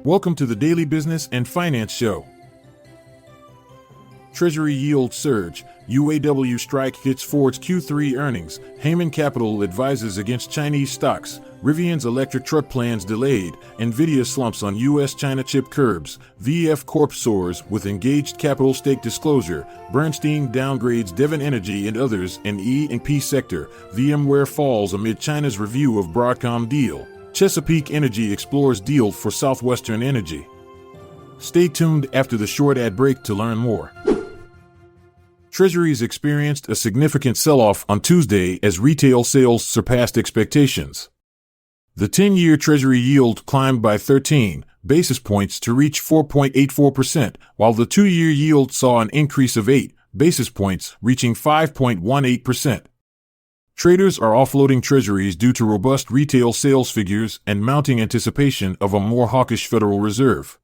Welcome to the Daily Business and Finance Show. Treasury yield surge, UAW strike hits Ford's Q3 earnings, Heyman Capital advises against Chinese stocks, Rivian's electric truck plans delayed, NVIDIA slumps on U.S.-China chip curbs, VF Corp soars with engaged capital stake disclosure, Bernstein downgrades Devon Energy and others in E&P sector, VMware falls amid China's review of Broadcom deal, Chesapeake Energy explores deal for Southwestern Energy. Stay tuned after the short ad break to learn more. Treasuries experienced a significant sell-off on Tuesday as retail sales surpassed expectations. The 10-year Treasury yield climbed by 13 basis points to reach 4.84%, while the 2-year yield saw an increase of 8 basis points, reaching 5.18%. Traders are offloading Treasuries due to robust retail sales figures and mounting anticipation of a more hawkish Federal Reserve.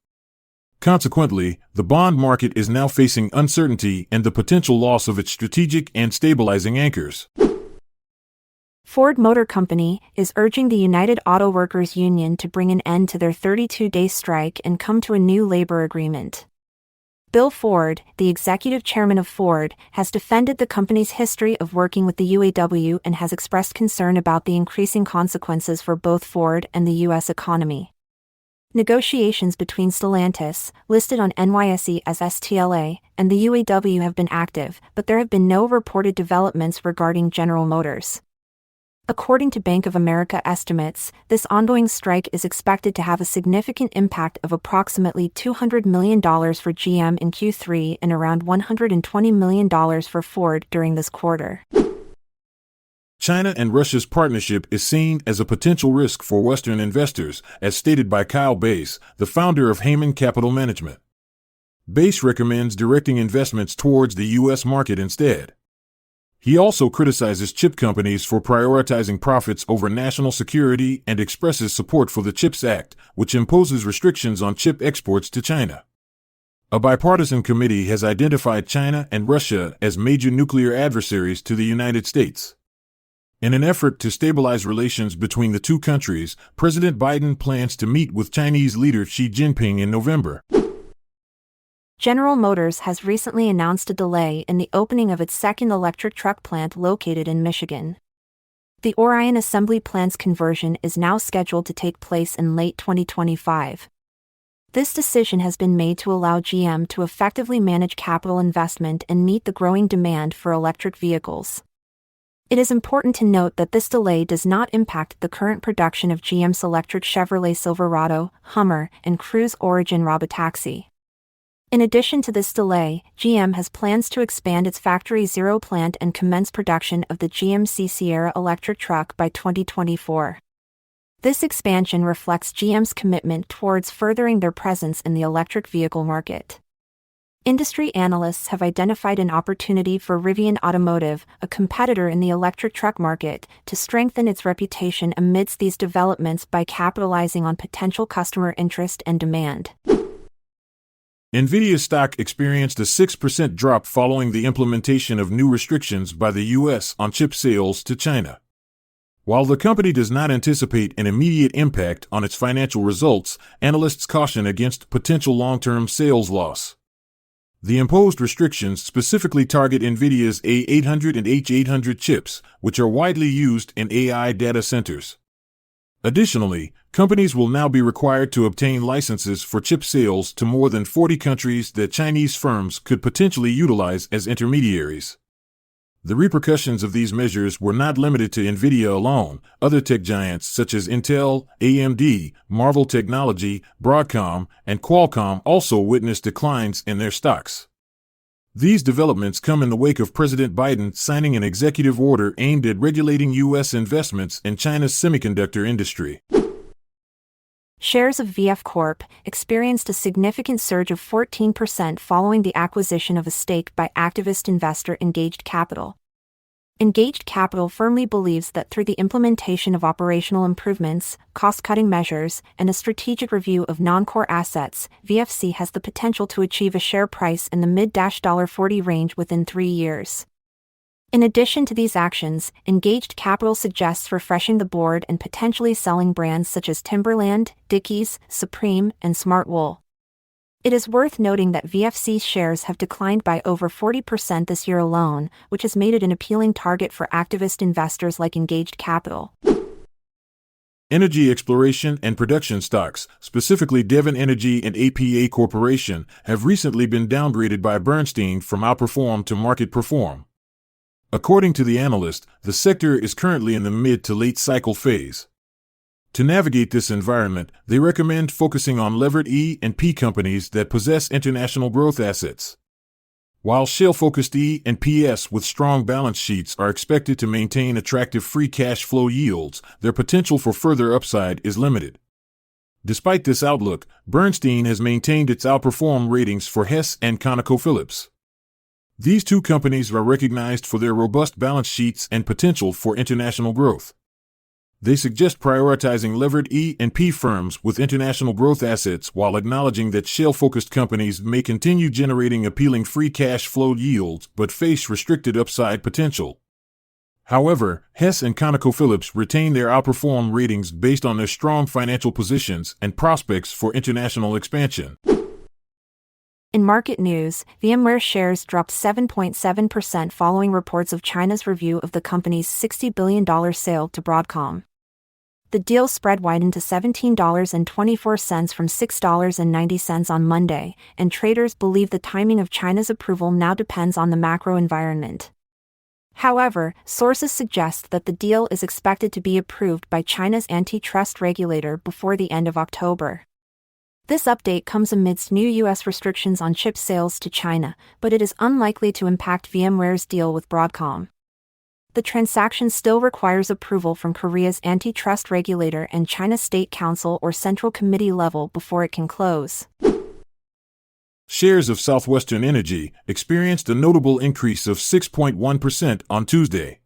Consequently, the bond market is now facing uncertainty and the potential loss of its strategic and stabilizing anchors. Ford Motor Company is urging the United Auto Workers Union to bring an end to their 32-day strike and come to a new labor agreement. Bill Ford, the executive chairman of Ford, has defended the company's history of working with the UAW and has expressed concern about the increasing consequences for both Ford and the U.S. economy. Negotiations between Stellantis, listed on NYSE as STLA, and the UAW have been active, but there have been no reported developments regarding General Motors. According to Bank of America estimates, this ongoing strike is expected to have a significant impact of approximately $200 million for GM in Q3 and around $120 million for Ford during this quarter. China and Russia's partnership is seen as a potential risk for Western investors, as stated by Kyle Bass, the founder of Heyman Capital Management. Bass recommends directing investments towards the U.S. market instead. He also criticizes chip companies for prioritizing profits over national security and expresses support for the CHIPS Act, which imposes restrictions on chip exports to China. A bipartisan committee has identified China and Russia as major nuclear adversaries to the United States. In an effort to stabilize relations between the two countries, President Biden plans to meet with Chinese leader Xi Jinping in November. General Motors has recently announced a delay in the opening of its second electric truck plant located in Michigan. The Orion assembly plant's conversion is now scheduled to take place in late 2025. This decision has been made to allow GM to effectively manage capital investment and meet the growing demand for electric vehicles. It is important to note that this delay does not impact the current production of GM's electric Chevrolet Silverado, Hummer, and Cruise Origin Robotaxi. In addition to this delay, GM has plans to expand its Factory Zero plant and commence production of the GMC Sierra electric truck by 2024. This expansion reflects GM's commitment towards furthering their presence in the electric vehicle market. Industry analysts have identified an opportunity for Rivian Automotive, a competitor in the electric truck market, to strengthen its reputation amidst these developments by capitalizing on potential customer interest and demand. NVIDIA stock experienced a 6% drop following the implementation of new restrictions by the U.S. on chip sales to China. While the company does not anticipate an immediate impact on its financial results, analysts caution against potential long-term sales loss. The imposed restrictions specifically target NVIDIA's A800 and H800 chips, which are widely used in AI data centers. Additionally, companies will now be required to obtain licenses for chip sales to more than 40 countries that Chinese firms could potentially utilize as intermediaries. The repercussions of these measures were not limited to NVIDIA alone. Other tech giants such as Intel, AMD, Marvell Technology, Broadcom, and Qualcomm also witnessed declines in their stocks. These developments come in the wake of President Biden signing an executive order aimed at regulating U.S. investments in China's semiconductor industry. Shares of VF Corp experienced a significant surge of 14% following the acquisition of a stake by activist investor Engaged Capital. Engaged Capital firmly believes that through the implementation of operational improvements, cost-cutting measures, and a strategic review of non-core assets, VFC has the potential to achieve a share price in the mid-$40 range within 3 years. In addition to these actions, Engaged Capital suggests refreshing the board and potentially selling brands such as Timberland, Dickies, Supreme, and Smartwool. It is worth noting that VFC's shares have declined by over 40% this year alone, which has made it an appealing target for activist investors like Engaged Capital. Energy exploration and production stocks, specifically Devon Energy and APA Corporation, have recently been downgraded by Bernstein from outperform to market perform. According to the analyst, the sector is currently in the mid to late cycle phase. To navigate this environment, they recommend focusing on levered E and P companies that possess international growth assets. While shale-focused E and PS with strong balance sheets are expected to maintain attractive free cash flow yields, their potential for further upside is limited. Despite this outlook, Bernstein has maintained its outperform ratings for Hess and ConocoPhillips. These two companies are recognized for their robust balance sheets and potential for international growth. They suggest prioritizing levered E and P firms with international growth assets while acknowledging that shale-focused companies may continue generating appealing free cash flow yields but face restricted upside potential. However, Hess and ConocoPhillips retain their outperform ratings based on their strong financial positions and prospects for international expansion. In market news, VMware shares dropped 7.7% following reports of China's review of the company's $60 billion sale to Broadcom. The deal spread widened to $17.24 from $6.90 on Monday, and traders believe the timing of China's approval now depends on the macro environment. However, sources suggest that the deal is expected to be approved by China's antitrust regulator before the end of October. This update comes amidst new U.S. restrictions on chip sales to China, but it is unlikely to impact VMware's deal with Broadcom. The transaction still requires approval from Korea's antitrust regulator and China's State Council or Central Committee level before it can close. Shares of Southwestern Energy experienced a notable increase of 6.1% on Tuesday.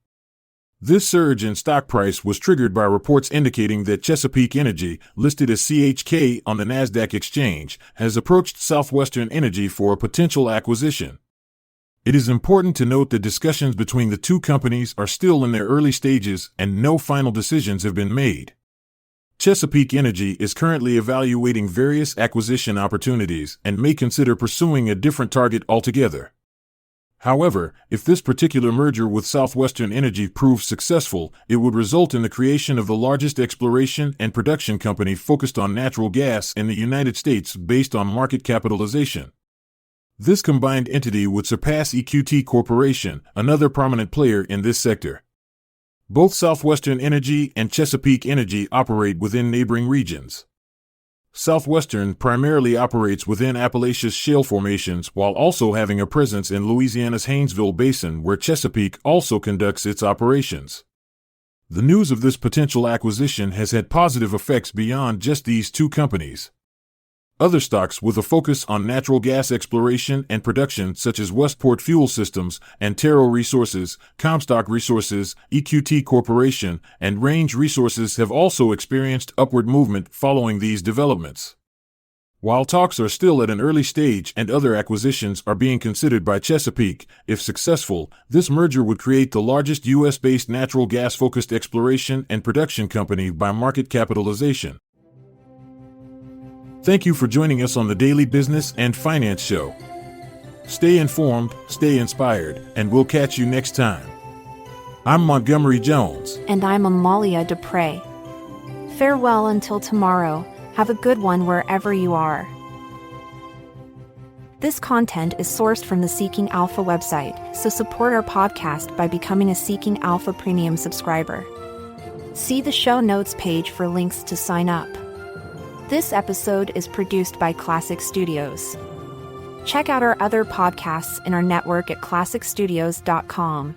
This surge in stock price was triggered by reports indicating that Chesapeake Energy, listed as CHK on the Nasdaq exchange, has approached Southwestern Energy for a potential acquisition. It is important to note that discussions between the two companies are still in their early stages and no final decisions have been made. Chesapeake Energy is currently evaluating various acquisition opportunities and may consider pursuing a different target altogether. However, if this particular merger with Southwestern Energy proves successful, it would result in the creation of the largest exploration and production company focused on natural gas in the United States based on market capitalization. This combined entity would surpass EQT Corporation, another prominent player in this sector. Both Southwestern Energy and Chesapeake Energy operate within neighboring regions. Southwestern primarily operates within Appalachia's shale formations while also having a presence in Louisiana's Haynesville Basin, where Chesapeake also conducts its operations. The news of this potential acquisition has had positive effects beyond just these two companies. Other stocks with a focus on natural gas exploration and production, such as Westport Fuel Systems, Antero Resources, Comstock Resources, EQT Corporation, and Range Resources, have also experienced upward movement following these developments. While talks are still at an early stage and other acquisitions are being considered by Chesapeake, if successful, this merger would create the largest U.S.-based natural gas-focused exploration and production company by market capitalization. Thank you for joining us on the Daily Business and Finance Show. Stay informed, stay inspired, and we'll catch you next time. I'm Montgomery Jones. And I'm Amalia Dupre. Farewell until tomorrow. Have a good one wherever you are. This content is sourced from the Seeking Alpha website, so support our podcast by becoming a Seeking Alpha Premium subscriber. See the show notes page for links to sign up. This episode is produced by Classic Studios. Check out our other podcasts in our network at classicstudios.com.